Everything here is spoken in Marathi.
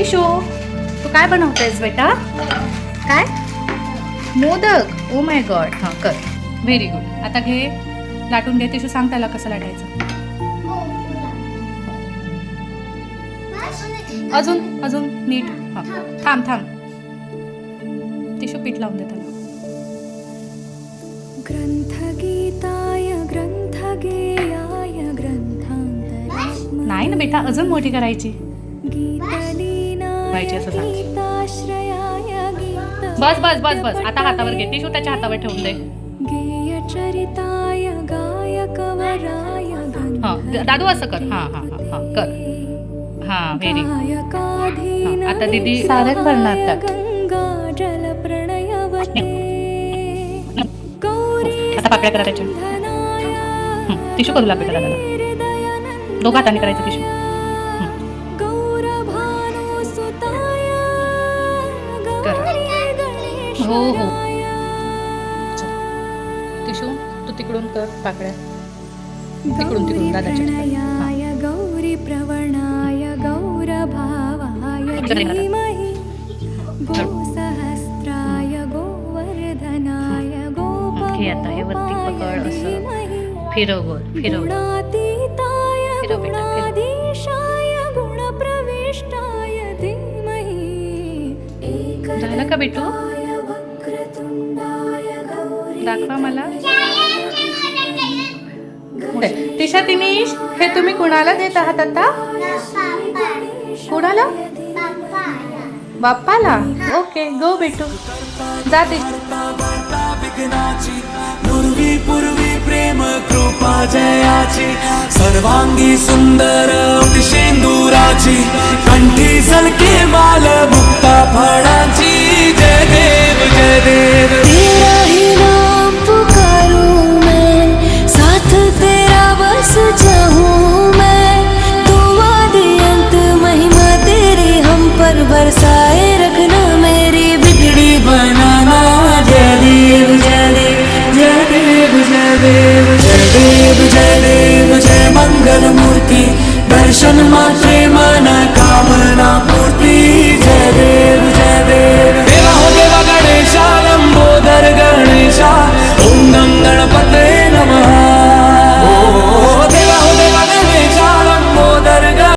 टिशू तू काय बनवतेस बेटा? काय मोदक? Oh my God. हां कर. Very good. आता घे लाटून घे. टिशू सांग त्याला कसं लाटायचं. अजून अजून नीट. हां थांब. टिशू पीठ लावून दे त्याला. ग्रंथगीताय ग्रंथगेयाय ग्रंथांतरात्मने नाही ना बेटा, अजून मोठी करायची. गीतलीनाय व्हायची असं सांग. गीताश्रयाय गीत बस. आता हातावर घे. टिशू त्याच्या हातावर ठेवून दे. गेयचरिताय गायकवराय हां दादू असं कर. हां कर. हां व्हेरी गुड. आता दीदी सारंग भरणार त्यात. गंगा जल प्रणयवते आता पाकळ्या करा त्याच्या. टिशू करू लागेल त्याला. दोघं हाताने करायचं टिशू. हो टिशू तू तिकडून कर पाकळ्या. तिकडून दादाच्या. गौरी प्रवणाय गौरभावाय धीमहि गोसहस्राय गोवर्धनाय घे आता हे वरती पकड असं फिरव गोल फिरव. गुणातीताय फिरव बेटा, फिरव. गुणाधीशाय गुणप्रविष्टाय धीमहि झालं का बेटू? वक्रतुंडाय गौरी दाखवा मला. तिशा तिनीश हे तुम्ही कुणाला देत आहात आता? कुणाला? बाप्पाला. ओके गो बेटू जाते. पूर्वी प्रेम कृपा जयाची सर्वांगी सुंदर शेंदुराची कंठी झलके माल मुक्ता फळाची. जय देव तेरा ही नाम पुकारूं मैं, साथ तेरा बस चाहूं मैं, तू आदि अंत महिमा तेरी हम पर बरसाए रखना मेरी बिगड़ी बनाना. जय देव जय मंगल मूर्ति दर्शन मात्रे